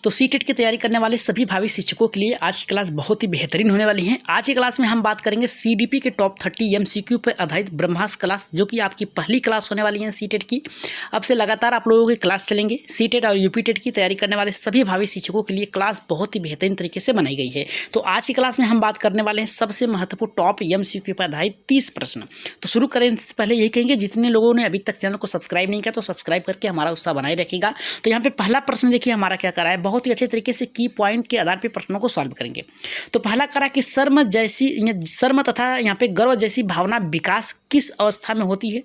तो सीटेट की तैयारी करने वाले सभी भावी शिक्षकों के लिए आज की क्लास बहुत ही बेहतरीन होने वाली है। आज की क्लास में हम बात करेंगे सीडीपी के टॉप 30 एमसीक्यू पर आधारित ब्रह्मास्त्र क्लास, जो कि आपकी पहली क्लास होने वाली है सीटेट की। अब से लगातार आप लोगों की क्लास चलेंगे। सीटेट और यूपीटेट की तैयारी करने वाले सभी भावी शिक्षकों के लिए क्लास बहुत ही बेहतरीन तरीके से बनाई गई है। तो आज की क्लास में हम बात करने वाले हैं सबसे महत्वपूर्ण टॉप एमसीक्यू पर आधारित 30 प्रश्न। तो शुरू करें इससे पहले यही कहेंगे, जितने लोगों ने अभी तक चैनल को सब्सक्राइब नहीं किया तो सब्सक्राइब करके हमारा उत्साह बनाए रखिएगा। तो यहाँ पे पहला प्रश्न देखिए हमारा क्या करा है, बहुत ही अच्छे तरीके से की पॉइंट के आधार पर प्रश्नों को सॉल्व करेंगे। तो पहला करा कि शर्म तथा यहाँ पे गर्व जैसी भावना विकास किस अवस्था में होती है।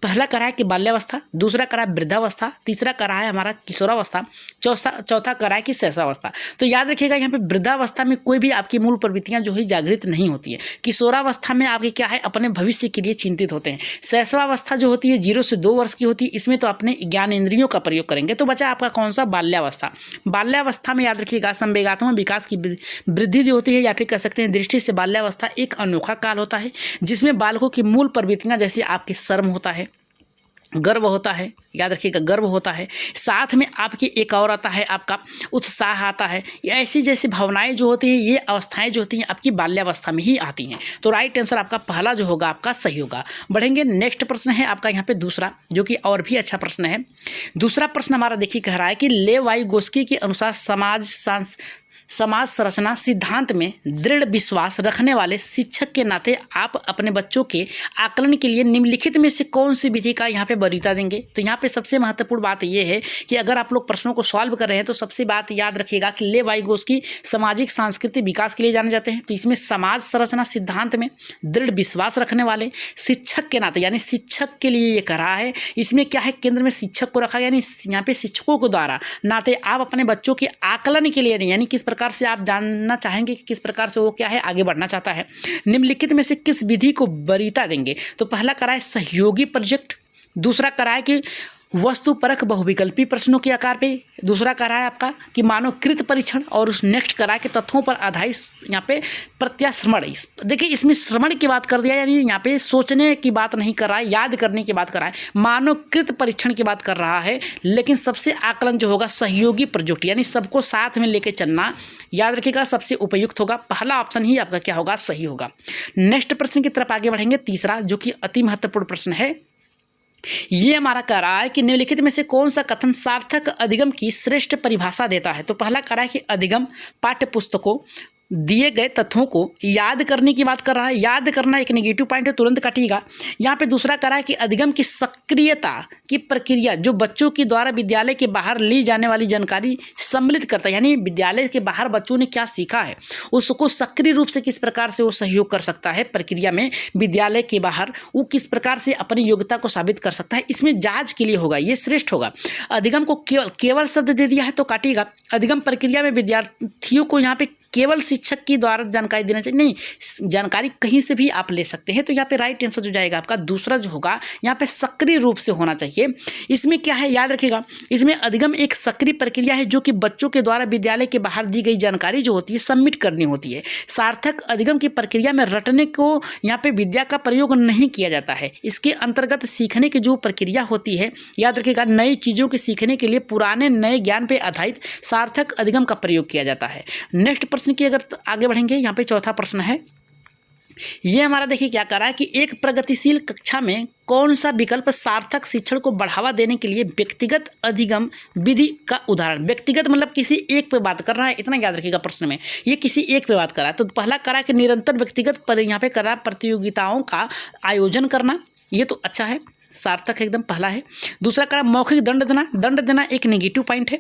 पहला करा है कि बाल्यावस्था, दूसरा करा है वृद्धावस्था, तीसरा करा है हमारा किशोरावस्था, चौथा करा है कि शैशवावस्था। तो याद रखिएगा यहाँ पे वृद्धावस्था में कोई भी आपकी मूल प्रवृत्तियां जो है जागृत नहीं होती है। किशोरावस्था में आपके क्या है, अपने भविष्य के लिए चिंतित होते हैं। शैशवावस्था जो होती है 0 से 2 वर्ष की होती है, इसमें तो अपने ज्ञान इंद्रियों का प्रयोग करेंगे। तो बचा आपका कौन सा, बाल्यावस्था। बाल्यावस्था में याद रखिएगा संवेगात्मक विकास की वृद्धि जो होती है, या फिर कह सकते हैं दृष्टि से बाल्यावस्था एक अनोखा काल होता है, जिसमें बालकों की मूल प्रवृत्तियां जैसे आपके शर्म होता है, गर्व होता है, याद रखिएगा गर्व होता है, साथ में आपकी एक और आता है आपका उत्साह आता है। ऐसी जैसी भावनाएं जो होती हैं, ये अवस्थाएं जो होती हैं आपकी बाल्यावस्था में ही आती हैं। तो राइट आंसर आपका पहला जो होगा आपका सही होगा। बढ़ेंगे, नेक्स्ट प्रश्न है आपका यहाँ पे दूसरा, जो कि और भी अच्छा प्रश्न है। दूसरा प्रश्न हमारा देखिए कह रहा है कि लेवाइगोस्की के अनुसार समाज संरचना सिद्धांत में दृढ़ विश्वास रखने वाले शिक्षक के नाते आप अपने बच्चों के आकलन के लिए निम्नलिखित में से कौन सी विधि का यहाँ पे वरीयता देंगे। तो यहाँ पे सबसे महत्वपूर्ण बात यह है कि अगर आप लोग प्रश्नों को सॉल्व कर रहे हैं तो सबसे बात याद रखिएगा कि लेवाइगोस्की सामाजिक सांस्कृतिक विकास के लिए जाने जाते हैं। तो इसमें समाज संरचना सिद्धांत में दृढ़ विश्वास रखने वाले शिक्षक के नाते, यानी शिक्षक के लिए ये कह रहा है। इसमें क्या है, केंद्र में शिक्षक को रखा, यानी यहाँ पे शिक्षकों के द्वारा नाते आप अपने बच्चों के आकलन के लिए नहीं, यानी किस प्रकार से आप जानना चाहेंगे कि किस प्रकार से वो क्या है आगे बढ़ना चाहता है, निम्नलिखित में से किस विधि को वरीयता देंगे। तो पहला करा है सहयोगी प्रोजेक्ट, दूसरा करा है कि वस्तुपरक बहुविकल्पी प्रश्नों के आकार पे, दूसरा करा है आपका कि मानवकृत परीक्षण, और उस नेक्स्ट करा है कि तथ्यों पर आधारित यहाँ पे प्रत्याश्रवण। देखिए इसमें श्रवण की बात कर दिया, यानी यहाँ पे सोचने की बात नहीं कर रहा है, याद करने की बात कर रहा है, मानवकृत परीक्षण की बात कर रहा है। लेकिन सबसे आकलन जो होगा सहयोगी प्रोजेक्ट, यानी सबको साथ में लेके चलना, याद रखिएगा सबसे उपयुक्त होगा। पहला ऑप्शन ही आपका क्या होगा, सही होगा। नेक्स्ट प्रश्न की तरफ आगे बढ़ेंगे, तीसरा जो कि अति महत्वपूर्ण प्रश्न है। ये हमारा कह रहा है कि निम्नलिखित में से कौन सा कथन सार्थक अधिगम की श्रेष्ठ परिभाषा देता है। तो पहला कह रहा है कि अधिगम पाठ्य पुस्तकों दिए गए तथ्यों को याद करने की बात कर रहा है। याद करना एक नेगेटिव पॉइंट है, तुरंत काटिएगा। यहाँ पे दूसरा कह रहा है कि अधिगम की सक्रियता की प्रक्रिया जो बच्चों के द्वारा विद्यालय के बाहर ली जाने वाली जानकारी सम्मिलित करता है, यानी विद्यालय के बाहर बच्चों ने क्या सीखा है उसको सक्रिय रूप से किस प्रकार से वो सहयोग कर सकता है प्रक्रिया में, विद्यालय के बाहर वो किस प्रकार से अपनी योग्यता को साबित कर सकता है, इसमें जांच के लिए होगा, ये श्रेष्ठ होगा। अधिगम को केवल शब्द दे दिया है तो काटिएगा। अधिगम प्रक्रिया में विद्यार्थियों को यहाँ पे केवल शिक्षक की द्वारा जानकारी देना चाहिए, नहीं, जानकारी कहीं से भी आप ले सकते हैं। तो यहाँ पे राइट आंसर जो जाएगा आपका दूसरा जो होगा, यहाँ पे सक्रिय रूप से होना चाहिए। इसमें क्या है, याद रखिएगा इसमें अधिगम एक सक्रिय प्रक्रिया है जो कि बच्चों के द्वारा विद्यालय के बाहर दी गई जानकारी जो होती है सबमिट करनी होती है। सार्थक अधिगम की प्रक्रिया में रटने को यहाँ पे विद्या का प्रयोग नहीं किया जाता है। इसके अंतर्गत सीखने की जो प्रक्रिया होती है, याद रखिएगा नई चीज़ों के सीखने के लिए पुराने नए ज्ञान पर आधारित सार्थक अधिगम का प्रयोग किया जाता है। नेक्स्ट प्रश्न की अगर आगे बढ़ेंगे, यहाँ पे चौथा प्रश्न है। ये हमारा देखिए क्या कर रहा है कि एक प्रगतिशील कक्षा में कौन सा विकल्प सार्थक शिक्षण को बढ़ावा देने के लिए व्यक्तिगत अधिगम विधि का उदाहरण। व्यक्तिगत मतलब किसी एक पे बात कर रहा है, इतना याद रखिएगा प्रश्न में, ये किसी एक पे बात कर रहा है। तो पहला करा कि निरंतर व्यक्तिगत पर यहाँ पे कर रहा है प्रतियोगिताओं का आयोजन करना, ये तो अच्छा है, सार्थक एकदम पहला है। दूसरा करा मौखिक दंड देना एक नेगेटिव पॉइंट है।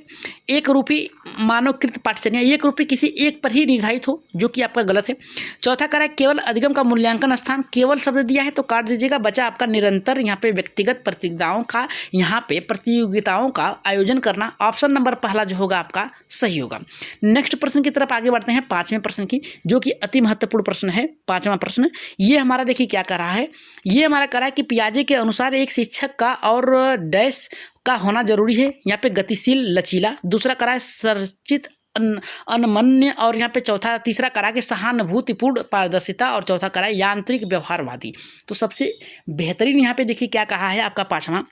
एक रूपी मानवकृत पाठ्यचर्या, एक रूपी किसी एक पर ही निर्धारित हो, जो कि आपका गलत है। चौथा करा केवल अधिगम का मूल्यांकन स्थान, केवल शब्द दिया है तो काट दीजिएगा। बचा आपका निरंतर यहाँ पे व्यक्तिगत प्रतियोगिताओं का यहाँ पे प्रतियोगिताओं का आयोजन करना, ऑप्शन नंबर पहला जो होगा आपका सही होगा। नेक्स्ट प्रश्न की तरफ आगे बढ़ते हैं, पाँचवें प्रश्न की, जो कि अति महत्वपूर्ण प्रश्न है। पाँचवां प्रश्न ये हमारा देखिए क्या कर रहा है, ये हमारा कर रहा है कि पियाजे के अनुसार एक शिक्षक का और डैश का होना जरूरी है। यहाँ पे गतिशील लचीला, दूसरा करा है संरचित अनमन्य, और यहाँ पे तीसरा करा के सहानुभूतिपूर्ण पारदर्शिता, और चौथा करा यांत्रिक व्यवहारवादी। तो सबसे बेहतरीन यहाँ पे देखिए क्या कहा है आपका पांचवा,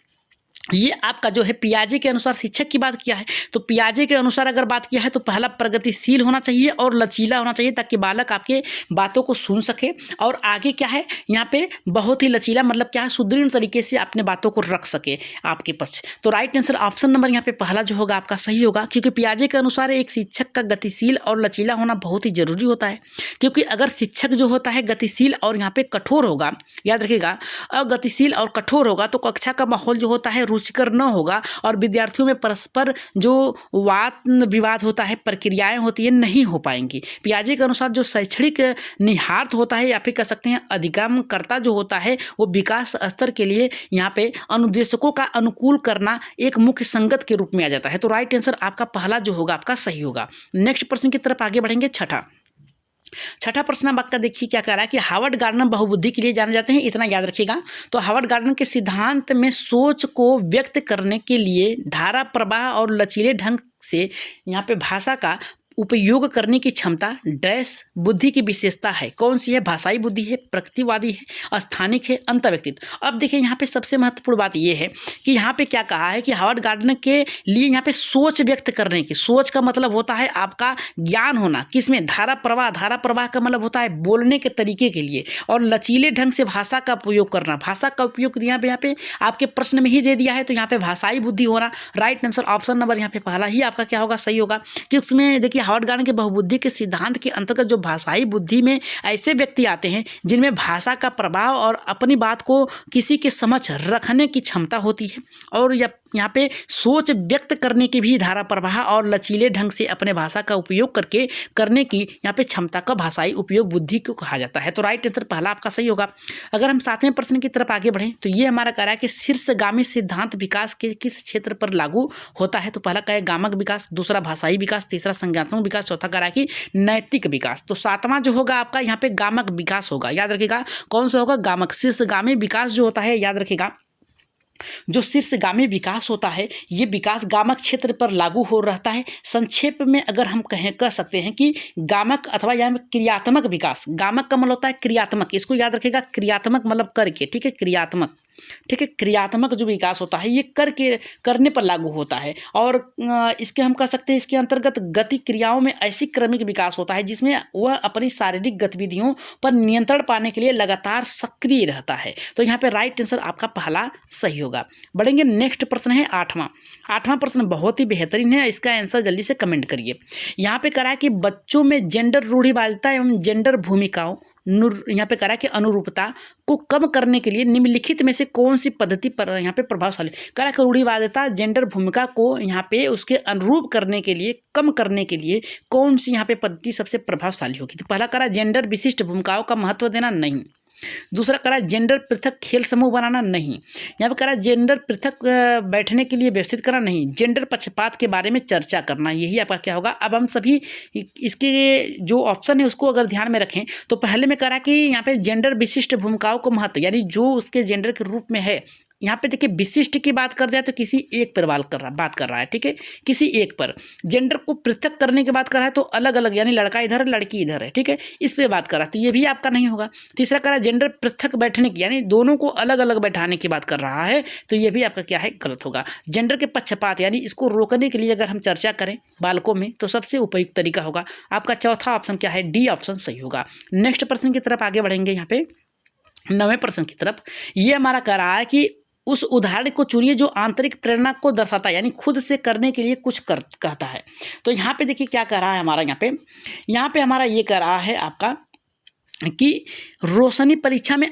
ये आपका जो है पियाजे के अनुसार शिक्षक की बात किया है, तो पियाजे के अनुसार अगर बात किया है तो पहला प्रगतिशील होना चाहिए और लचीला होना चाहिए ताकि बालक आपके बातों को सुन सके। और आगे क्या है यहाँ पे बहुत ही लचीला मतलब क्या है, सुदृढ़ तरीके से अपने बातों को रख सके आपके पक्ष। तो राइट आंसर ऑप्शन नंबर यहाँ पे पहला जो होगा आपका सही होगा, क्योंकि पियाजे के अनुसार एक शिक्षक का गतिशील और लचीला होना बहुत ही जरूरी होता है। क्योंकि अगर शिक्षक जो होता है गतिशील और यहाँ पे कठोर होगा, याद रखिएगा, अगतिशील और कठोर होगा तो कक्षा का माहौल जो होता है रुचिकर न होगा और विद्यार्थियों में परस्पर जो वाद विवाद होता है, प्रक्रियाएं होती है, नहीं हो पाएंगी। पियाजे के अनुसार जो शैक्षणिक निहितार्थ होता है या फिर कह सकते हैं अधिगमकर्ता जो होता है वो विकास स्तर के लिए यहाँ पे अनुदेशकों का अनुकूल करना एक मुख्य संगत के रूप में आ जाता है। तो राइट आंसर आपका पहला जो होगा आपका सही होगा। नेक्स्ट प्रश्न की तरफ आगे बढ़ेंगे। छठा प्रश्न आपका देखिए क्या कह रहा है कि हार्वर्ड गार्डनर बहुबुद्धि के लिए जाने जाते हैं, इतना याद रखिएगा। तो हार्वर्ड गार्डनर के सिद्धांत में सोच को व्यक्त करने के लिए धारा प्रवाह और लचीले ढंग से यहाँ पे भाषा का उपयोग करने की क्षमता डैश बुद्धि की विशेषता है। कौन सी है? भाषाई बुद्धि है, प्रकृतिवादी है, स्थानिक है, अंतर्व्यक्तित्व। अब देखिए यहाँ पे सबसे महत्वपूर्ण बात ये है कि यहाँ पे क्या कहा है कि हार्वर्ड गार्डनर के लिए यहाँ पे सोच व्यक्त करने की, सोच का मतलब होता है आपका ज्ञान होना, किसमें? धारा प्रवाह का मतलब होता है बोलने के तरीके के लिए, और लचीले ढंग से भाषा का उपयोग करना। भाषा का उपयोग यहाँ पे आपके प्रश्न में ही दे दिया है, तो यहाँ पे भाषाई बुद्धि होना। राइट आंसर ऑप्शन नंबर यहाँ पे पहला ही आपका क्या होगा? सही होगा। कि उसमें देखिए हार्वर्ड गार्डनर के बहुबुद्धि के सिद्धांत के अंतर्गत जो भाषाई बुद्धि में ऐसे व्यक्ति आते हैं जिनमें भाषा का प्रभाव और अपनी बात को किसी के समक्ष रखने की क्षमता होती है, और यहाँ पे सोच व्यक्त करने की भी धारा प्रवाह और लचीले ढंग से अपने भाषा का उपयोग करने की यहाँ पे क्षमता का भाषाई उपयोग बुद्धि को कहा जाता है। तो राइट आंसर पहला आपका सही होगा। अगर हम 7वें प्रश्न की तरफ आगे बढ़ें तो ये हमारा कह रहा है कि शीर्षगामी सिद्धांत विकास के किस क्षेत्र पर लागू होता है? तो पहला क्या है? गामक विकास, दूसरा भाषाई विकास, तीसरा संज्ञानात्मक विकास, चौथा कह रहा है कि नैतिक विकास। तो 7वां जो होगा आपका यहाँ पे गामक विकास होगा। याद रखिएगा कौन सा होगा? गामक। शीर्षगामी विकास जो होता है, याद रखिएगा, जो शीर्षगामी विकास होता है ये विकास गामक क्षेत्र पर लागू हो रहता है। संक्षेप में अगर हम कह सकते हैं कि गामक अथवा यहाँ क्रियात्मक विकास, गामक का मतलब होता है क्रियात्मक, इसको याद रखिएगा, क्रियात्मक मतलब करके, ठीक है, क्रियात्मक, ठीक है, क्रियात्मक जो विकास होता है ये करने पर लागू होता है। और इसके हम कह सकते हैं इसके अंतर्गत गति क्रियाओं में ऐसी क्रमिक विकास होता है जिसमें वह अपनी शारीरिक गतिविधियों पर नियंत्रण पाने के लिए लगातार सक्रिय रहता है। तो यहाँ पे राइट आंसर आपका पहला सही होगा। बढ़ेंगे, नेक्स्ट प्रश्न है 8वां प्रश्न बहुत ही बेहतरीन है, इसका आंसर जल्दी से कमेंट करिए। यहाँ पे करा है कि बच्चों में जेंडर रूढ़िवादिता एवं जेंडर भूमिकाओं यहाँ पे करा कि अनुरूपता को कम करने के लिए निम्नलिखित में से कौन सी पद्धति पर यहाँ पे प्रभावशाली? करा कि रूढ़िवादिता जेंडर भूमिका को यहाँ पे उसके अनुरूप करने के लिए, कम करने के लिए कौन सी यहाँ पे पद्धति सबसे प्रभावशाली होगी? तो पहला करा जेंडर विशिष्ट भूमिकाओं का महत्व देना, नहीं। दूसरा करा जेंडर पृथक खेल समूह बनाना, नहीं। यहाँ पे करा जेंडर पृथक बैठने के लिए व्यवस्थित करना, नहीं। जेंडर पक्षपात के बारे में चर्चा करना, यही आपका क्या होगा। अब हम सभी इसके जो ऑप्शन है उसको अगर ध्यान में रखें तो पहले में करा कि यहाँ पे जेंडर विशिष्ट भूमिकाओं को महत्व, यानी जो उसके जेंडर के रूप में है। यहाँ पे देखिए विशिष्ट की बात कर दिया तो किसी एक पर बात कर रहा है, ठीक है, किसी एक पर। जेंडर को पृथक करने की बात कर रहा है तो अलग अलग, यानी लड़का इधर है लड़की इधर है, ठीक है, इस पे बात कर रहा है, तो ये भी आपका नहीं होगा। तीसरा कर रहा है जेंडर पृथक बैठने की, यानी दोनों को अलग अलग बैठाने की बात कर रहा है, तो ये भी आपका क्या है? गलत होगा। जेंडर के पक्षपात, यानी इसको रोकने के लिए अगर हम चर्चा करें बालकों में तो सबसे उपयुक्त तरीका होगा आपका चौथा ऑप्शन क्या है? डी ऑप्शन सही होगा। नेक्स्ट प्रश्न की तरफ आगे बढ़ेंगे। यहाँ पे 9वें प्रश्न की तरफ ये हमारा कह रहा है कि उस उदाहरण को चुनिए जो आंतरिक प्रेरणा को दर्शाता है, यानी खुद से करने के लिए कुछ कहता है। तो यहाँ पे देखिए क्या कह रहा है हमारा, यहाँ पे हमारा ये कह रहा है आपका कि रोशनी परीक्षा में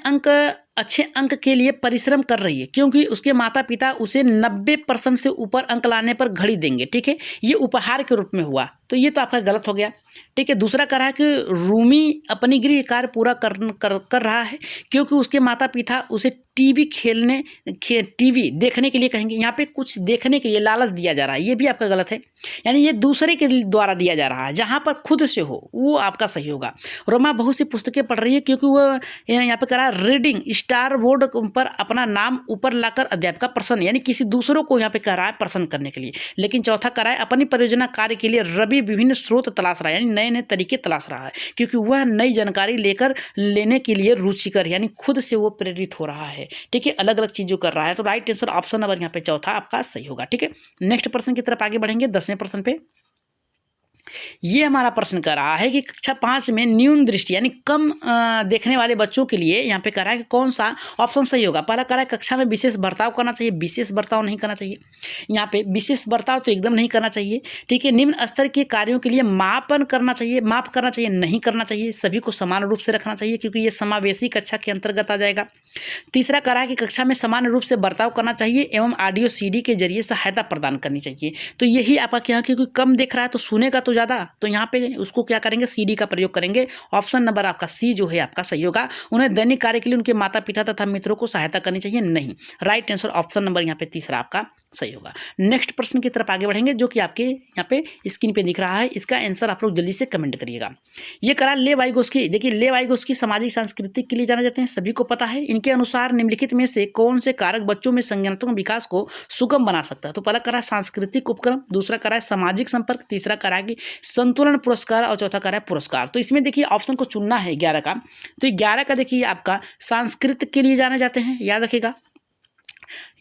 अच्छे अंक के लिए परिश्रम कर रही है क्योंकि उसके माता पिता उसे 90% से ऊपर अंक लाने पर घड़ी देंगे, ठीक है, ये उपहार के रूप में हुआ, तो ये तो आपका गलत हो गया, ठीक है। दूसरा कह रहा है कि रूमी अपनी गृह कार्य पूरा कर रहा है क्योंकि उसके माता पिता उसे टीवी देखने के लिए कहेंगे। यहाँ पे कुछ देखने के लिए लालच दिया जा रहा है, ये भी आपका गलत है, यानी ये दूसरे के द्वारा दिया जा रहा है, जहाँ पर खुद से हो वो आपका सही होगा। रोमा बहुत सी पुस्तकें पढ़ रही है क्योंकि वो यहाँ पे कह रहा है रीडिंग स्टार बोर्ड पर अपना नाम ऊपर लाकर अध्यापिका प्रसन्न, यानी किसी दूसरों को यहाँ पे कह रहा है प्रसन्न करने के लिए। लेकिन चौथा कह रहा है अपनी परियोजना कार्य के लिए रवि भी विभिन्न स्रोत तलाश रहा है, यानी नए नए तरीके तलाश रहा है, क्योंकि वह नई जानकारी लेने के लिए रुचिकर, यानी खुद से वो प्रेरित हो रहा है। ठीक है, अलग अलग चीज़ों कर रहा है। तो राइट आंसर ऑप्शन नंबर यहाँ पे चौथा आपका सही होगा। ठीक है, नेक्स्ट प्रश्न की तरफ आगे बढ़ेंगे 10वें प्रश्न पे। ये हमारा प्रश्न कर रहा है कि कक्षा 5 में न्यून दृष्टि यानी कम देखने वाले बच्चों के लिए यहाँ पे कह रहा है कि कौन सा ऑप्शन सही होगा। पहला कह रहा है कक्षा में विशेष बर्ताव करना चाहिए, विशेष बर्ताव नहीं करना चाहिए। यहाँ पे विशेष बर्ताव तो एकदम नहीं करना चाहिए। ठीक है, निम्न स्तर के कार्यों के लिए माप करना चाहिए, नहीं करना चाहिए। सभी को समान रूप से रखना चाहिए, क्योंकि ये समावेशी कक्षा के अंतर्गत आ जाएगा। तीसरा कह रहा है कि कक्षा में समान रूप से बर्ताव करना चाहिए एवं ऑडियो CD के जरिए सहायता प्रदान करनी चाहिए। तो यही आपका क्या है, क्योंकि कम देख रहा है तो सुनेगा तो ज़्यादा, तो यहाँ पे उसको क्या करेंगे, CD का प्रयोग करेंगे। ऑप्शन नंबर आपका सी जो है आपका सही होगा। उन्हें दैनिक कार्य के लिए उनके माता पिता तथा मित्रों को सहायता करनी चाहिए, नहीं। राइट आंसर ऑप्शन नंबर यहाँ पे तीसरा आपका सही होगा। नेक्स्ट प्रश्न की तरफ आगे बढ़ेंगे, जो कि आपके यहाँ पे स्क्रीन पे दिख रहा है। इसका आंसर आप लोग जल्दी से कमेंट करिएगा। ये करा ले वाइगोस्की। देखिए, ले वाइगोस्की सामाजिक सांस्कृतिक के लिए जाने जाते हैं, सभी को पता है। इनके अनुसार निम्नलिखित में से कौन से कारक बच्चों में संज्ञानात्मक विकास को सुगम बना सकता है। तो पहला करा सांस्कृतिक उपक्रम, दूसरा करा सामाजिक संपर्क, तीसरा करा कि संतुलन पुरस्कार और चौथा करा पुरस्कार। तो इसमें देखिए ऑप्शन को चुनना है 11 का। तो 11 का देखिए आपका सांस्कृतिक के लिए जाने जाते हैं, याद रखिएगा।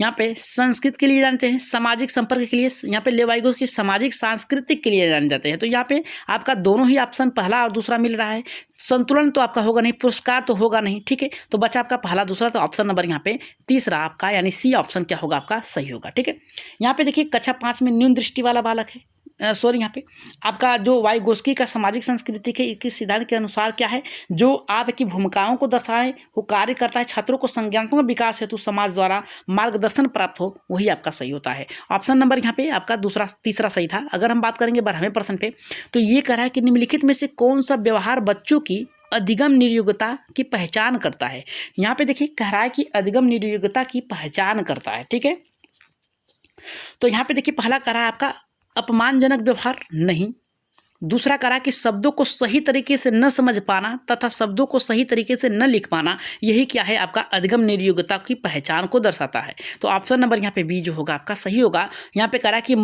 यहाँ पे संस्कृत के लिए जानते हैं, सामाजिक संपर्क के लिए यहाँ पे लेवाइगोस की सामाजिक सांस्कृतिक के लिए जाने जाते हैं। तो यहाँ पे आपका दोनों ही ऑप्शन पहला और दूसरा मिल रहा है। संतुलन तो आपका होगा नहीं, पुरस्कार तो होगा नहीं। ठीक है, तो बचा आपका पहला दूसरा, तो ऑप्शन नंबर यहाँ पे तीसरा आपका यानी सी ऑप्शन क्या होगा आपका सही होगा। ठीक है, यहाँ पे देखिए कक्षा 5 में न्यून दृष्टि वाला बालक है, सॉरी यहाँ पे आपका जो वाइगोस्की का सामाजिक संस्कृति के इस सिद्धांत के अनुसार क्या है, जो आपकी भूमिकाओं को दर्शाए, वो कार्य करता है छात्रों को संज्ञानात्मक विकास हेतु समाज द्वारा मार्गदर्शन प्राप्त हो, वही आपका सही होता है। ऑप्शन नंबर यहाँ पे आपका तीसरा सही था। अगर हम बात करेंगे 12वें प्रश्न पे, तो ये कह रहा है कि निम्नलिखित में से कौन सा व्यवहार बच्चों की अधिगम निर्योग्यता की पहचान करता है। यहाँ पे देखिए कह रहा है कि अधिगम निर्योग्यता की पहचान करता है। ठीक है, तो यहाँ पे देखिए पहला कह रहा है आपका अपमानजनक व्यवहार, नहीं। दूसरा करा कि शब्दों को सही तरीके से न समझ पाना तथा शब्दों को सही तरीके से न लिख पाना, यही क्या है आपका अधिगम निर्योग्यता की पहचान को दर्शाता है। तो ऑप्शन नंबर यहाँ पे बी जो होगा आपका सही होगा। यहाँ पे करा कि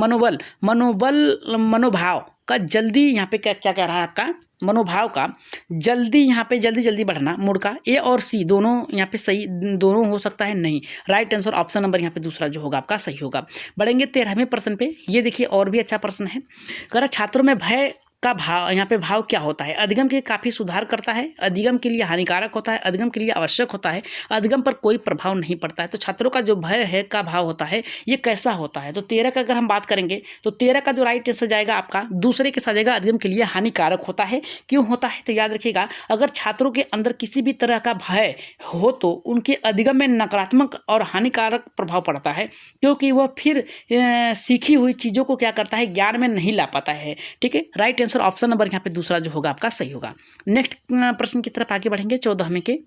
मनोभाव का जल्दी, यहाँ पे क्या क्या कह रहा है आपका मनोभाव का जल्दी, यहाँ पे जल्दी बढ़ना, मूड का ए और सी दोनों यहाँ पे सही, दोनों हो सकता है, नहीं। राइट आंसर ऑप्शन नंबर यहाँ पे दूसरा जो होगा आपका सही होगा। बढ़ेंगे 13वें प्रश्न पे। ये देखिए और भी अच्छा प्रश्न है। कह रहा छात्रों में भय का भाव, यहाँ पे भाव क्या होता है। अधिगम के काफ़ी सुधार करता है, अधिगम के लिए हानिकारक होता है, अधिगम के लिए आवश्यक होता है, अधिगम पर कोई प्रभाव नहीं पड़ता है। तो छात्रों का जो भय है का भाव होता है, ये कैसा होता है। तो 13 का अगर हम बात करेंगे तो 13 का जो राइट आंसर जाएगा आपका दूसरे के साथ जाएगा, अधिगम के लिए हानिकारक होता है। क्यों होता है, तो याद रखिएगा अगर छात्रों के अंदर किसी भी तरह का भय हो तो उनके अधिगम में नकारात्मक और हानिकारक प्रभाव पड़ता है, क्योंकि वह फिर सीखी हुई चीज़ों को क्या करता है, ज्ञान में नहीं ला पाता है। ठीक है, राइट आंसर ऑप्शन नंबर यहाँ पे दूसरा जो होगा आपका सही होगा। नेक्स्ट प्रश्न की तरफ आगे बढ़ेंगे 14वें के।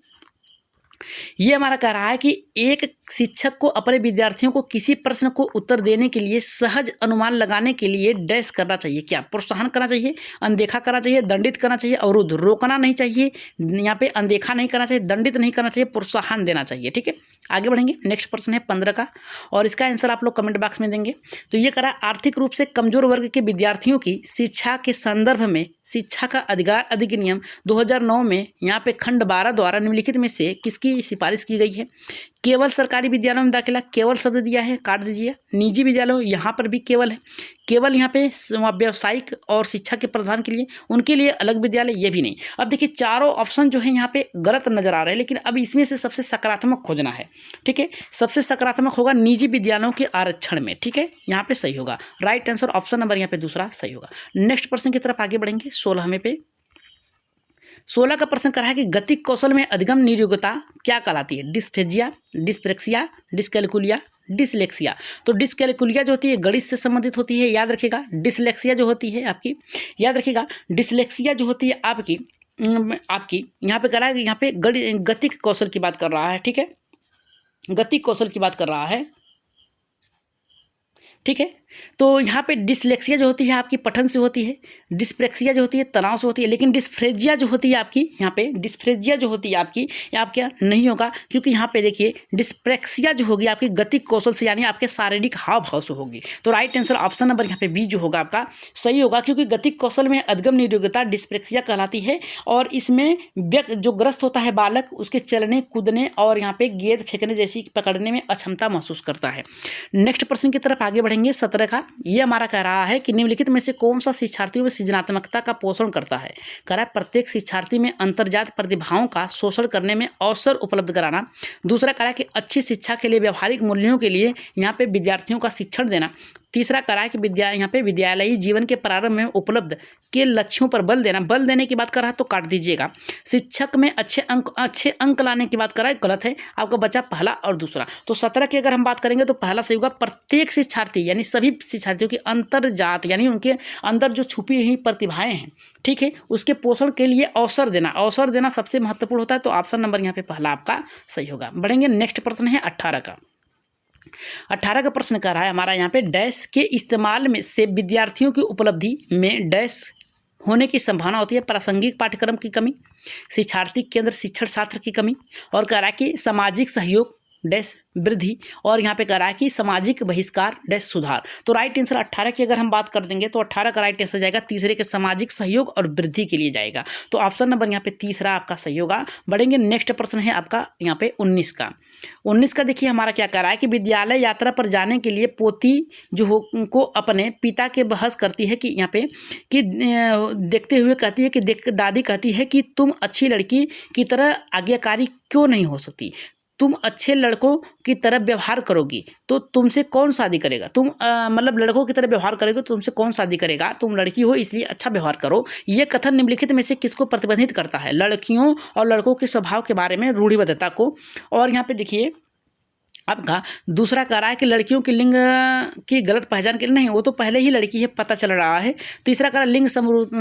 ये हमारा कह रहा है कि एक शिक्षक को अपने विद्यार्थियों को किसी प्रश्न को उत्तर देने के लिए सहज अनुमान लगाने के लिए डैश करना चाहिए। क्या प्रोत्साहन करना चाहिए, अनदेखा करना चाहिए, दंडित करना चाहिए, अवरुद्ध, रोकना नहीं चाहिए। यहाँ पे अनदेखा नहीं करना चाहिए, दंडित नहीं करना चाहिए, प्रोत्साहन देना चाहिए। ठीक है, आगे बढ़ेंगे। नेक्स्ट प्रश्न है 15 का, और इसका आंसर आप लोग कमेंट बॉक्स में देंगे। तो ये करा आर्थिक रूप से कमजोर वर्ग के विद्यार्थियों की शिक्षा के संदर्भ में शिक्षा का अधिकार अधिनियम 2009 में यहाँ पे खंड 12 द्वारा निम्नलिखित में से किसकी सिफारिश की गई है। केवल सरकारी विद्यालयों में दाखिला, केवल शब्द दिया है, काट दीजिए। निजी विद्यालयों, यहाँ पर भी केवल है। केवल यहाँ पे व्यावसायिक और शिक्षा के प्रावधान के लिए, उनके लिए अलग विद्यालय, ये भी नहीं। अब देखिए चारों ऑप्शन जो है यहाँ पे गलत नजर आ रहे हैं, लेकिन अब इसमें से सबसे सकारात्मक खोजना है। ठीक है, सबसे सकारात्मक होगा निजी विद्यालयों के आरक्षण में। ठीक है, यहाँ पे सही होगा। राइट आंसर ऑप्शन नंबर यहाँ पे दूसरा सही होगा। नेक्स्ट प्रश्न की तरफ आगे बढ़ेंगे 16वें पे। 16 का प्रश्न कर रहा है कि गतिक कौशल में अधिगम निर्योग्यता क्या कहलाती है। Dysphagia, dyspraxia, dyscalculia, dyslexia. तो डिस्कैलकुलिया जो होती है गणित से संबंधित होती है, याद रखिएगा। डिसलेक्सिया जो होती है आपकी, याद रखिएगा, डिसलेक्सिया जो होती है आपकी यहाँ पे करा है, यहाँ पे गतिक कौशल की बात कर रहा है। ठीक है, गतिक कौशल की बात कर रहा है। ठीक है, तो यहाँ पे डिसलेक्सिया जो होती है आपकी पठन से होती है, डिस्प्रेक्सिया जो होती है तनाव से होती है, लेकिन डिस्फ्रेजिया जो होती है आपकी, यहाँ पे डिस्फ्रेजिया जो होती है आपकी, ये आप क्या नहीं होगा, क्योंकि यहाँ पे देखिए डिस्प्रेक्सिया जो होगी आपकी गतिक कौशल से यानी आपके शारीरिक हाव भाव से होगी। तो राइट आंसर ऑप्शन नंबर यहाँ पे बी जो होगा आपका सही होगा, क्योंकि गतिक कौशल में अधगम निरोग्यता डिस्प्रेक्सिया कहलाती है और इसमें व्यक्ति जो ग्रस्त होता है बालक उसके चलने कूदने और यहाँ पे गेंद फेंकने जैसी पकड़ने में अक्षमता महसूस करता है। नेक्स्ट प्रश्न की तरफ आगे बढ़ेंगे। 17 का ये हमारा कह रहा है कि निम्नलिखित में से कौन सा शिक्षार्थियों में सृजनात्मकता का पोषण करता है। कह रहा है प्रत्येक शिक्षार्थी में अंतर्जात प्रतिभाओं का शोषण करने में अवसर उपलब्ध कराना। दूसरा कह रहा है कि अच्छी शिक्षा के लिए व्यवहारिक मूल्यों के लिए यहाँ पे विद्यार्थियों का शिक्षण देना। तीसरा कह रहा है कि यहाँ पे विद्यालयी जीवन के प्रारंभ में उपलब्ध के लक्ष्यों पर बल देना। बल देने की बात कर रहा है तो काट दीजिएगा। शिक्षक में अच्छे अंक लाने की बात कर रहा है, गलत है, आपका बचा पहला और दूसरा। तो 17 की अगर हम बात करेंगे तो पहला सही होगा, प्रत्येक शिक्षार्थी यानी सभी शिक्षार्थियों की अंतर्जात यानी उनके अंदर जो छुपी हुई प्रतिभाएं हैं, ठीक है, उसके पोषण के लिए अवसर देना। अवसर देना सबसे महत्वपूर्ण होता है, तो ऑप्शन नंबर यहाँ पे पहला आपका सही होगा। बढ़ेंगे, नेक्स्ट प्रश्न है 18 का। 18 का प्रश्न कर रहा है हमारा यहाँ पे डैश के इस्तेमाल में से विद्यार्थियों की उपलब्धि में डैश होने की संभावना होती है। प्रासंगिक पाठ्यक्रम की कमी, शिक्षार्थी केंद्र शिक्षण शास्त्र की कमी, और कह रहा है कि सामाजिक सहयोग डैश वृद्धि, और यहाँ पे कह रहा है कि सामाजिक बहिष्कार डैश सुधार। तो राइट आंसर 18 की अगर हम बात कर देंगे तो 18 का राइट आंसर जाएगा तीसरे के सामाजिक सहयोग और वृद्धि के लिए जाएगा। तो ऑप्शन नंबर यहाँ पे तीसरा आपका सही होगा। बढ़ेंगे, नेक्स्ट प्रश्न है आपका यहाँ पे 19 का। 19 का देखिए हमारा क्या कह रहा है कि विद्यालय यात्रा पर जाने के लिए पोती जो हो को अपने पिता के बहस करती है कि यहाँ पे कि देखते हुए कहती है कि दादी कहती है कि तुम अच्छी लड़की की तरह आज्ञाकारी क्यों नहीं हो सकती, तुम अच्छे लड़कों की तरह व्यवहार करोगी तो तुमसे कौन शादी करेगा, तुम मतलब लड़कों की तरह व्यवहार करोगे तो तुमसे कौन शादी करेगा, तुम लड़की हो इसलिए अच्छा व्यवहार करो। ये कथन निम्नलिखित में से किसको प्रतिबंधित करता है, लड़कियों और लड़कों के स्वभाव के बारे में रूढ़िबद्धता को। और यहाँ पे देखिए आपका दूसरा कह रहा है कि लड़कियों की लिंग की गलत पहचान के लिए नहीं, वो तो पहले ही लड़की है पता चल रहा है। तीसरा कह रहा है लिंग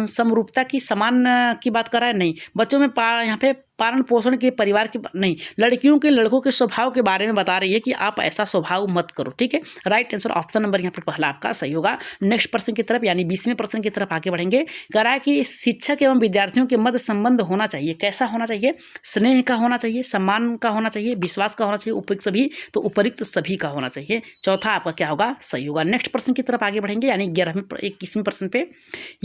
समरूपता की समान की बात कर रहा है, नहीं। बच्चों में यहाँ पे पालन पोषण के परिवार के नहीं, लड़कियों के लड़कों के स्वभाव के बारे में बता रही है कि आप ऐसा स्वभाव मत करो, ठीक है। राइट आंसर ऑप्शन नंबर यहाँ पर पहला आपका सही होगा। नेक्स्ट प्रश्न की तरफ यानी 20वें प्रश्न की तरफ आगे बढ़ेंगे। कह रहा है कि शिक्षक एवं विद्यार्थियों के मध्य संबंध होना चाहिए, कैसा होना चाहिए, स्नेह का होना चाहिए, सम्मान का होना चाहिए, विश्वास का होना चाहिए, उपयुक्त सभी, तो उपयुक्त सभी का होना चाहिए। चौथा आपका क्या होगा, सही होगा। नेक्स्ट प्रश्न की तरफ आगे बढ़ेंगे यानी 21वें प्रश्न पे।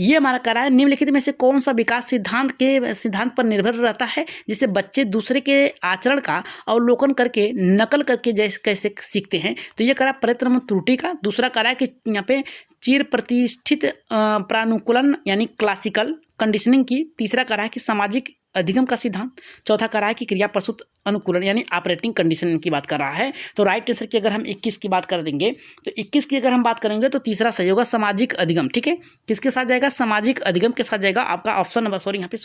ये हमारा कह रहा है निम्नलिखित में से कौन सा विकास सिद्धांत पर निर्भर रहता है जिसे बच्चे दूसरे के आचरण का अवलोकन करके नकल करके जैसे कैसे सीखते हैं। तो ये करा प्रयत्न त्रुटि का। दूसरा करा कि यहाँ पे चिर प्रतिष्ठित प्रानुकूलन यानी क्लासिकल कंडीशनिंग की। तीसरा करा है कि सामाजिक अधिगम का सिद्धांत। चौथा करा है कि क्रिया प्रसूत अनुकूलन यानी ऑपरेटिंग कंडीशनिंग की बात कर रहा है। तो राइट आंसर की अगर हम 21 की बात कर देंगे तो 21 की अगर हम बात करेंगे तो तीसरा सही होगा सामाजिक अधिगम, ठीक है। किसके साथ जाएगा, सामाजिक अधिगम के साथ जाएगा आपका ऑप्शन नंबर यहाँ पे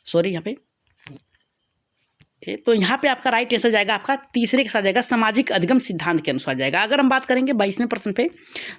सॉरी यहाँ पे तो यहाँ पे आपका राइट आंसर जाएगा आपका तीसरे के साथ जाएगा सामाजिक अधिगम सिद्धांत के अनुसार जाएगा। अगर हम बात करेंगे 22वें प्रश्न पे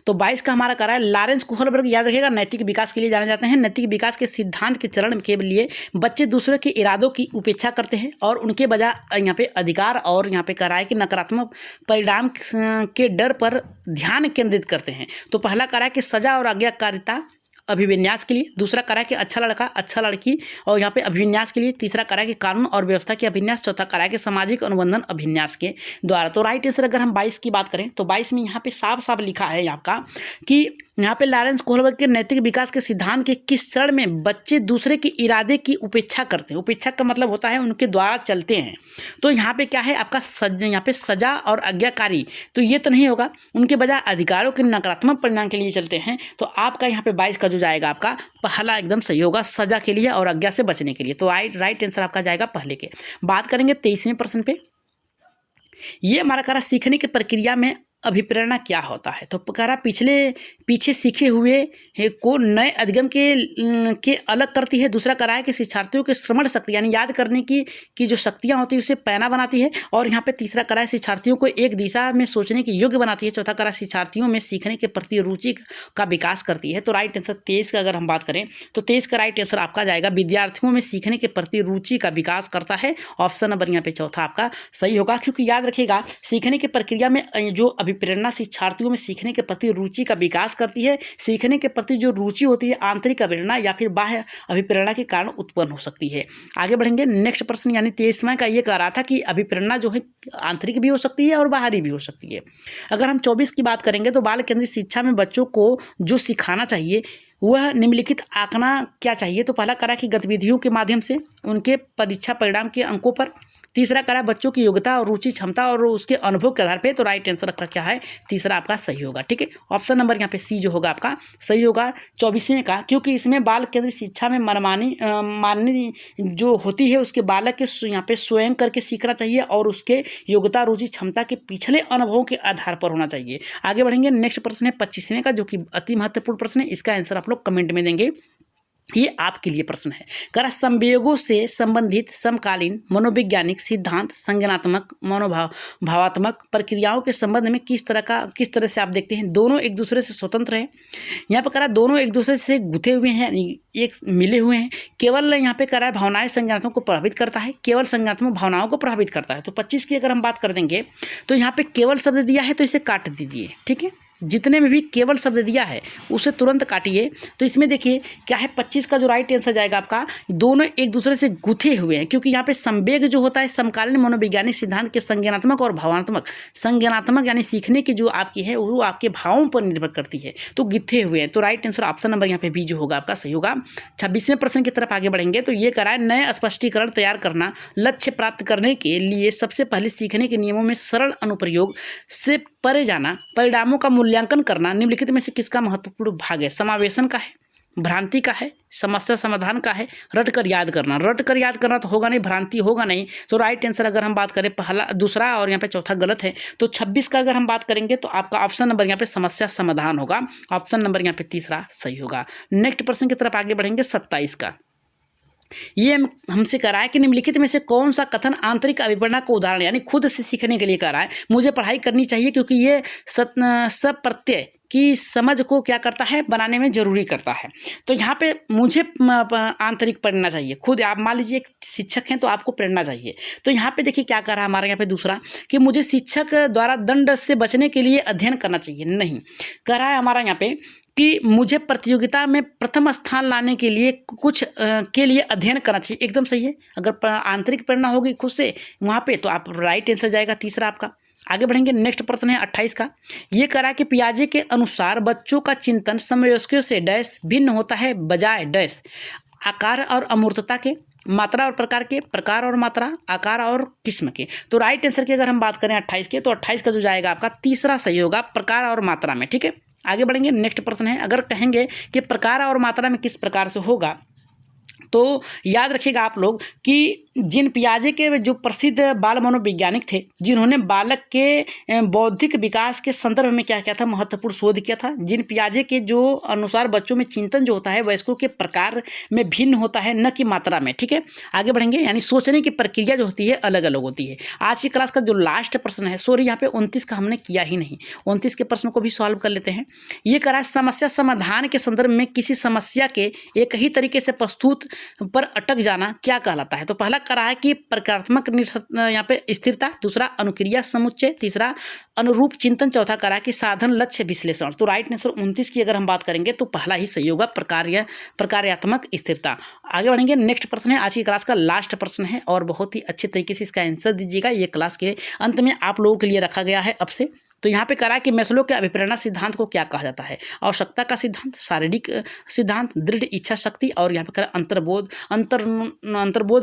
तो 22 का हमारा कह रहा है लॉरेंस कोहलबर्ग, याद रखिएगा, नैतिक विकास के लिए जाने जाते हैं। नैतिक विकास के सिद्धांत के चरण के लिए बच्चे दूसरे के इरादों की उपेक्षा करते हैं और उनके बजाय यहाँ पे अधिकार और यहाँ पे कह रहा है कि नकारात्मक परिणाम के डर पर ध्यान केंद्रित करते हैं। तो पहला कह रहा है कि सजा और आज्ञाकारिता अभिविन्यास के लिए। दूसरा करा कि अच्छा लड़का अच्छा लड़की और यहाँ पे अभिविन्यास के लिए। तीसरा करा कि कानून और व्यवस्था के अभिन्यास। चौथा करा कि सामाजिक अनुबंधन अभिन्यास के द्वारा। तो राइट आंसर अगर हम 22 की बात करें तो 22 में यहाँ पे साफ साफ लिखा है आपका कि यहाँ पे लॉरेंस कोहलबर्ग के नैतिक विकास के सिद्धांत के किस चरण में बच्चे दूसरे के इरादे की उपेक्षा करते हैं। उपेक्षा का मतलब होता है उनके द्वारा चलते हैं। तो यहाँ पे क्या है आपका यहाँ पे सजा और आज्ञाकारी, तो ये तो नहीं होगा, उनके बजाय अधिकारों के नकारात्मक परिणाम के लिए चलते हैं। तो आपका यहाँ पे 22 का जो जाएगा आपका पहला एकदम सही होगा, सजा के लिए और आज्ञा से बचने के लिए। तो राइट आंसर आपका जाएगा पहले के। बात करेंगे 23वें प्रश्न पे। ये हमारा करा सीखने की प्रक्रिया में अभिप्रेरणा क्या होता है? तो कह रहा पीछे सीखे हुए को नए अधिगम के अलग करती है। दूसरा कह रहा है कि शिक्षार्थियों के श्रवण शक्ति यानी याद करने की जो शक्तियाँ होती है उसे पैना बनाती है। और यहाँ पे तीसरा कह रहा है शिक्षार्थियों को एक दिशा में सोचने के योग्य बनाती है। चौथा कह रहा है शिक्षार्थियों में सीखने के प्रति रुचि का विकास करती है। तो राइट आंसर 23 का अगर हम बात करें तो 23 का राइट आंसर आपका जाएगा विद्यार्थियों में सीखने के प्रति रुचि का विकास करता है। ऑप्शन नंबर यहाँ पे चौथा आपका सही होगा, क्योंकि याद रखिएगा सीखने की प्रक्रिया में जो अभिप्रेरणा शिक्षार्थियों में सीखने के प्रति रुचि का विकास करती है। सीखने के प्रति जो रुचि होती है आंतरिक अभिप्रेरणा या फिर बाह्य अभिप्रेरणा के कारण उत्पन्न हो सकती है। आगे बढ़ेंगे नेक्स्ट प्रश्न यानी 23वां का ये कह रहा था कि अभिप्रेरणा जो है आंतरिक भी हो सकती है और बाहरी भी हो सकती है। अगर हम 24 की बात करेंगे तो बाल केंद्रित शिक्षा में बच्चों को जो सिखाना चाहिए वह निम्नलिखित आंकना क्या चाहिए? तो पहला करा कि गतिविधियों के माध्यम से उनके परीक्षा परिणाम के अंकों पर। तीसरा करा बच्चों की योग्यता और रुचि क्षमता और उसके अनुभव के आधार पे। तो राइट आंसर आपका क्या है? तीसरा आपका सही होगा। ठीक है, ऑप्शन नंबर यहाँ पे सी जो होगा आपका सही होगा 24वें का, क्योंकि इसमें बाल केंद्रित शिक्षा में माननी जो होती है उसके बालक के यहाँ पे स्वयं करके सीखना चाहिए और उसके योग्यता रुचि क्षमता के पिछले अनुभवों के आधार पर होना चाहिए। आगे बढ़ेंगे नेक्स्ट प्रश्न है 25वें का, जो कि अति महत्वपूर्ण प्रश्न है। इसका आंसर आप लोग कमेंट में देंगे, ये आपके लिए प्रश्न है। करा संवेगों से संबंधित समकालीन मनोवैज्ञानिक सिद्धांत संज्ञानात्मक भावात्मक प्रक्रियाओं के संबंध में किस तरह से आप देखते हैं? दोनों एक दूसरे से स्वतंत्र हैं। यहाँ पर करा दोनों एक दूसरे से गुथे हुए हैं, एक मिले हुए हैं। केवल यहाँ पे करा भावनाएं संज्ञानात्मक को प्रभावित करता है, केवल संज्ञानात्मक भावनाओं को प्रभावित करता है। तो 25 की अगर हम बात कर देंगे तो यहाँ पे केवल शब्द दिया है तो इसे काट दीजिए। ठीक है, जितने में भी केवल शब्द दिया है उसे तुरंत काटिए। तो इसमें देखिए क्या है 25 का जो राइट आंसर जाएगा आपका दोनों एक दूसरे से गुथे हुए हैं, क्योंकि यहाँ पे संवेग जो होता है समकालीन मनोवैज्ञानिक सिद्धांत के संज्ञानात्मक और भावात्मक। संज्ञानात्मक यानी सीखने की जो आपकी है वो आपके भावों पर निर्भर करती है, तो गुथे हुए हैं। तो राइट आंसर ऑप्शन नंबर यहाँ पे बी जो होगा आपका सही होगा। 26वें प्रश्न की तरफ आगे बढ़ेंगे तो ये कराए नए स्पष्टीकरण तैयार करना। लक्ष्य प्राप्त करने के लिए सबसे पहले सीखने के नियमों में सरल अनुप्रयोग से परे जाना, परिणामों का मूल्यांकन करना निम्नलिखित में से किसका महत्वपूर्ण भाग है? समावेशन का है, भ्रांति का है, समस्या समाधान का है, रट कर याद करना। रट कर याद करना तो होगा नहीं, भ्रांति होगा नहीं। तो राइट आंसर अगर हम बात करें पहला दूसरा और यहाँ पे चौथा गलत है। तो 26 का अगर हम बात करेंगे तो आपका ऑप्शन नंबर यहाँ पे समस्या समाधान होगा। ऑप्शन नंबर यहाँ पे तीसरा सही होगा। नेक्स्ट प्रश्न की तरफ आगे बढ़ेंगे 27 का। ये हमसे कह रहा है कि निम्नलिखित में से कौन सा कथन आंतरिक अभिप्रेरणा को उदाहरण यानी खुद से सीखने के लिए कह रहा है? मुझे पढ़ाई करनी चाहिए क्योंकि ये सब प्रत्यय की समझ को क्या करता है? बनाने में जरूरी करता है। तो यहाँ पे मुझे आंतरिक प्रेरणा चाहिए। खुद आप मान लीजिए एक शिक्षक हैं तो आपको प्रेरणा चाहिए। तो यहाँ पे देखिए क्या कह रहा है हमारे यहाँ पे दूसरा कि मुझे शिक्षक द्वारा दंड से बचने के लिए अध्ययन करना चाहिए। नहीं, कह रहा है हमारा यहाँ पे कि मुझे प्रतियोगिता में प्रथम स्थान लाने के लिए कुछ के लिए अध्ययन करना चाहिए। एकदम सही है। अगर आंतरिक प्रेरणा होगी खुद से वहाँ पे तो आप राइट आंसर जाएगा तीसरा आपका। आगे बढ़ेंगे नेक्स्ट प्रश्न है 28 का। ये करा कि पियाजे के अनुसार बच्चों का चिंतन समवयस्कों से डैश भिन्न होता है बजाय डैश आकार और अमूर्तता के, मात्रा और प्रकार के, प्रकार और मात्रा, आकार और किस्म के। तो राइट आंसर की अगर हम बात करें 28 के तो 28 का जो जाएगा आपका तीसरा सही होगा, प्रकार और मात्रा में। ठीक है, आगे बढ़ेंगे नेक्स्ट प्रश्न है। अगर कहेंगे कि प्रकार और मात्रा में किस प्रकार से होगा तो याद रखिएगा आप लोग कि जिन पियाजे के जो प्रसिद्ध बाल मनोवैज्ञानिक थे जिन्होंने बालक के बौद्धिक विकास के संदर्भ में क्या किया था? महत्वपूर्ण शोध किया था। जिन पियाजे के जो अनुसार बच्चों में चिंतन जो होता है वयस्कों के प्रकार में भिन्न होता है, न कि मात्रा में। ठीक है, आगे बढ़ेंगे यानी सोचने की प्रक्रिया जो होती है अलग अलग होती है। आज की क्लास का जो लास्ट प्रश्न है, सॉरी यहाँ पे 29 का हमने किया ही नहीं, 29 के प्रश्न को भी सॉल्व कर लेते हैं। ये करा समस्या समाधान के संदर्भ में किसी समस्या के एक ही तरीके से प्रस्तुत पर अटक जाना क्या कहलाता है? तो पहला करा है कि प्रकारात्मक यहाँ पे स्थिरता, दूसरा अनुक्रिया समुच्चय, तीसरा अनुरूप चिंतन, चौथा करा कि साधन लक्ष्य विश्लेषण। तो राइट आंसर 29 की अगर हम बात करेंगे तो पहला ही सही होगा, प्रकार्यात्मक स्थिरता। आगे बढ़ेंगे नेक्स्ट प्रश्न है, आज की क्लास का लास्ट प्रश्न है और बहुत ही अच्छे तरीके से इसका आंसर दीजिएगा। ये क्लास के अंत में आप लोगों के लिए रखा गया है अब से। तो यहाँ पे करा कि मैस्लो के अभिप्रेरणा सिद्धांत को क्या कहा जाता है? आवश्यकता का सिद्धांत, शारीरिक सिद्धांत, दृढ़ इच्छा शक्ति, और यहाँ पे करा अंतर्बोध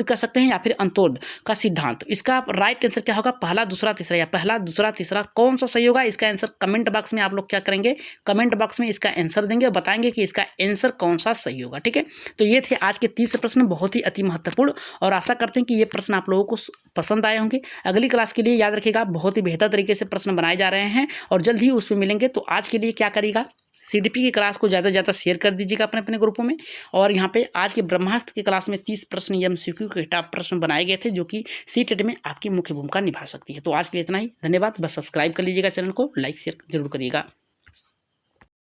कह सकते हैं या फिर अंतोर्ध का सिद्धांत। इसका राइट आंसर क्या होगा? पहला दूसरा तीसरा, या पहला दूसरा तीसरा कौन सा सही होगा? इसका आंसर कमेंट बॉक्स में आप लोग क्या करेंगे? कमेंट बॉक्स में इसका आंसर देंगे और बताएंगे कि इसका आंसर कौन सा सही होगा। ठीक है, तो ये थे आज के 30 प्रश्न, बहुत ही अति महत्वपूर्ण, और आशा करते हैं कि ये प्रश्न आप लोगों को पसंद आए होंगे। अगली क्लास के लिए याद रखिएगा बहुत ही बेहतर तरीके से प्रश्न बनाए जा रहे हैं। रहे हैं और जल्द ही उस पर मिलेंगे। तो आज के लिए क्या करिएगा, CDP की क्लास को ज़्यादा से ज़्यादा शेयर कर दीजिएगा अपने अपने ग्रुपों में। और यहाँ पे आज के ब्रह्मास्त्र की क्लास में 30 प्रश्न MCQ के टॉप प्रश्न बनाए गए थे जो कि सीटेट में आपकी मुख्य भूमिका निभा सकती है। तो आज के लिए इतना ही, धन्यवाद। बस सब्सक्राइब कर लीजिएगा चैनल को, लाइक शेयर जरूर करिएगा।